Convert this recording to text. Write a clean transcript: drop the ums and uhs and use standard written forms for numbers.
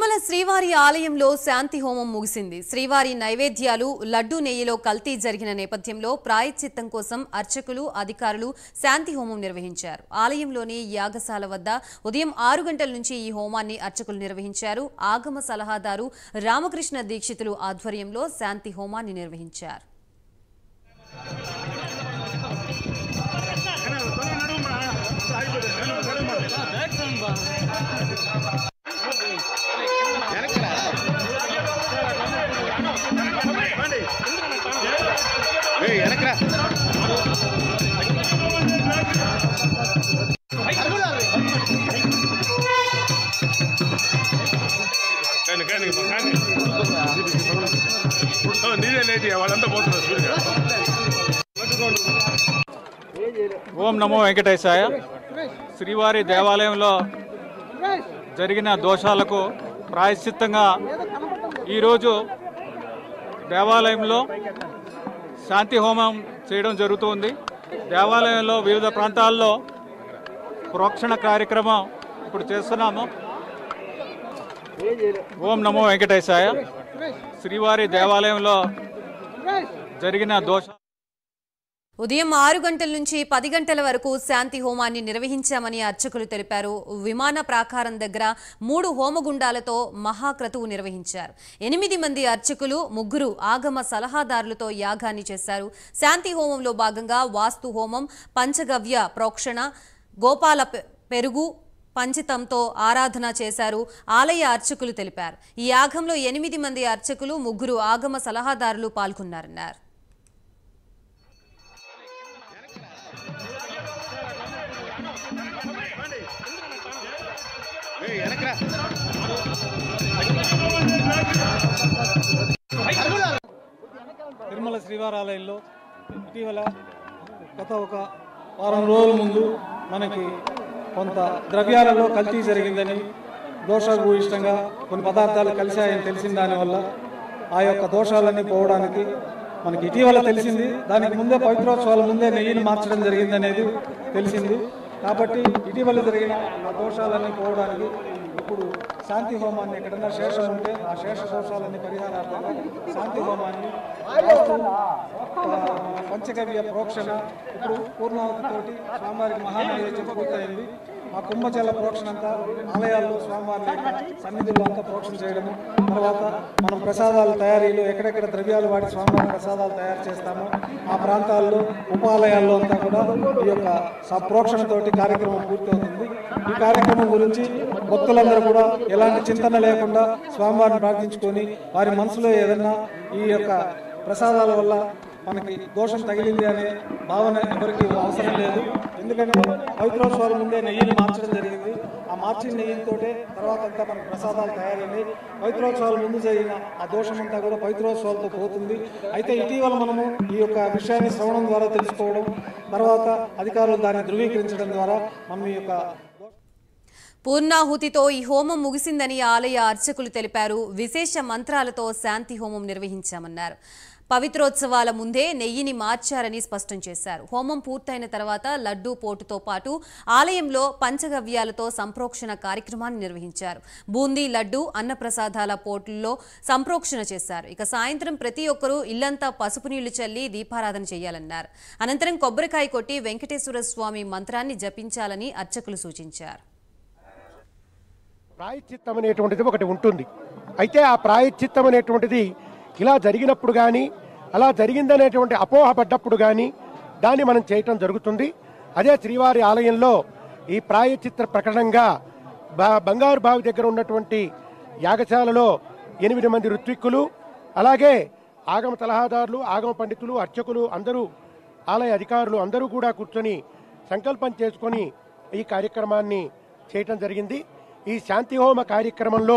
తిరుమల శ్రీవారి ఆలయంలో శాంతి హోమం ముగిసింది. శ్రీవారి నైవేద్యాలు లడ్డు నెయ్యిలో కల్తీ జరిగిన నేపథ్యంలో ప్రాయశ్చిత్తం కోసం అర్చకులు అధికారులు శాంతి హోమం నిర్వహించారు. ఆలయంలోని యాగశాల వద్ద ఉదయం 6 గంటల నుంచి ఈ హోమాన్ని అర్చకులు నిర్వహించారు. ఆగమ సలహాదారు రామకృష్ణ దీక్షితులు ఆధ్వర్యంలో శాంతి హోమాన్ని నిర్వహించారు. ఓం నమో వెంకటేశాయ. శ్రీవారి దేవాలయంలో జరిగిన దోషాలకు ప్రాయశ్చిత్తంగా ఈరోజు దేవాలయంలో శాంతి హోమం చేయడం జరుగుతుంది. దేవాలయంలో వివిధ ప్రాంతాల్లో ప్రోక్షణ కార్యక్రమం ఇప్పుడు చేస్తున్నాము. ఓం నమో వెంకటేశాయ. శ్రీవారి దేవాలయంలో జరిగిన దోష ఉదయం 6 గంటల నుంచి 10 గంటల వరకు శాంతి హోమాన్ని నిర్వహించామని అర్చకులు తెలిపారు. విమాన ప్రాకారం దగ్గర 3 హోమగుండాలతో మహాక్రతువు నిర్వహించారు. 8 మంది అర్చకులు 3 ఆగమ సలహాదారులతో యాగాన్ని చేశారు. శాంతి హోమంలో భాగంగా వాస్తు హోమం, పంచగవ్య ప్రోక్షణ, గోపాల పెరుగు పంచితంతో ఆరాధన చేశారు. ఆలయ అర్చకులు తెలిపారు. ఈ యాగంలో 8 మంది అర్చకులు 3 ఆగమ సలహాదారులు పాల్గొన్నారన్నారు. తిరుమల శ్రీవారాలయంలో ఇటీవల గత ఒక వారం రోజుల ముందు మనకి కొంత ద్రవ్యాలలో కల్తీ జరిగిందని, దోషభూయిష్టంగా కొన్ని పదార్థాలు కలిశాయని తెలిసిన దానివల్ల ఆ యొక్క దోషాలన్నీ పోవడానికి మనకి ఇటీవల తెలిసింది. దానికి ముందే పవిత్రోత్సవాల ముందే నెయ్యిని మార్చడం జరిగిందనేది తెలిసింది. కాబట్టి ఇటీవల జరిగిన ఆ దోషాలన్నీ పోవడానికి ఇప్పుడు శాంతి హోమాన్ని ఎక్కడన్నా శేషం ఉంటే ఆ శేష దోషాలన్నీ పరిహారార్థంగా శాంతి హోమాన్ని, పంచగవ్య ప్రోక్షణ ఇప్పుడు పూర్ణావతితోటి స్వామివారికి మహానైవేద్యం పూర్తయింది. ఆ కుంభజల ప్రోక్షణ అంతా ఆలయాల్లో స్వామివారి సన్నిధుల్లో అంతా ప్రోక్షణ చేయడము, తర్వాత మనం ప్రసాదాల తయారీలో ఎక్కడెక్కడ ద్రవ్యాలు వాడి స్వామివారి ప్రసాదాలు తయారు చేస్తామో ఆ ప్రాంతాల్లో ఉపాలయాల్లో అంతా కూడా ఈ యొక్క ప్రోక్షణతోటి కార్యక్రమం పూర్తవుతుంది. ఈ కార్యక్రమం గురించి భక్తులందరూ కూడా ఎలాంటి చింతన లేకుండా స్వామివారిని ప్రార్థించుకొని వారి మనసులో ఏదన్నా ఈ యొక్క ప్రసాదాల వల్ల మనకి దోషం తగిలింది అనే భావన ఎవరికి అవసరం లేదు. ఎందుకంటే పవిత్రోత్సవాల ముందే నెయ్యిని మార్చడం జరిగింది. ఆ మార్చిన నెయ్యితోటే తర్వాత అంతా మనకి ప్రసాదాలు తయారైంది. పవిత్రోత్సవాల ముందు జరిగిన ఆ దోషం అంతా కూడా పవిత్రోత్సవాలతో పోతుంది. అయితే ఇటీవల మనము ఈ యొక్క విషయాన్ని శ్రవణం ద్వారా తెలుసుకోవడం, తర్వాత అధికారులు దాన్ని ధృవీకరించడం ద్వారా మనం ఈ యొక్క పూర్ణాహుతితో ఈ హోమం ముగిసిందని ఆలయ అర్చకులు తెలిపారు. విశేష మంత్రాలతో శాంతి హోమం నిర్వహించామన్నారు. పవిత్రోత్సవాల ముందే నెయ్యిని మార్చారని స్పష్టం చేశారు. హోమం పూర్తయిన తర్వాత లడ్డూ పోటుతో పాటు ఆలయంలో పంచగవ్యాలతో సంప్రోక్షణ కార్యక్రమాన్ని నిర్వహించారు. బూందీ లడ్డు, అన్నప్రసాదాల పోటుల్లో సంప్రోక్షణ చేశారు. ఇక సాయంత్రం ప్రతి ఒక్కరూ ఇల్లంతా పసుపు నీళ్లు చల్లి దీపారాధన చేయాలన్నారు. అనంతరం కొబ్బరికాయ కొట్టి వెంకటేశ్వర స్వామి మంత్రాన్ని జపించాలని అర్చకులు సూచించారు. ప్రాయశ్చిత్తం అనేటువంటిది ఒకటి ఉంటుంది. అయితే ఆ ప్రాయశ్చిత్తం అనేటువంటిది ఇలా జరిగినప్పుడు కానీ, అలా జరిగిందనేటువంటి అపోహపడ్డప్పుడు కానీ దాన్ని మనం చేయటం జరుగుతుంది. అదే శ్రీవారి ఆలయంలో ఈ ప్రాయశ్చిత్త ప్రకటనగా బంగారు బావి దగ్గర ఉన్నటువంటి యాగశాలలో 8 మంది ఋత్విక్కులు, అలాగే ఆగమ సలహాదారులు, ఆగమ పండితులు, అర్చకులు అందరూ, ఆలయ అధికారులు అందరూ కూడా కూర్చొని సంకల్పం చేసుకొని ఈ కార్యక్రమాన్ని చేయటం జరిగింది. ఈ శాంతి హోమ కార్యక్రమంలో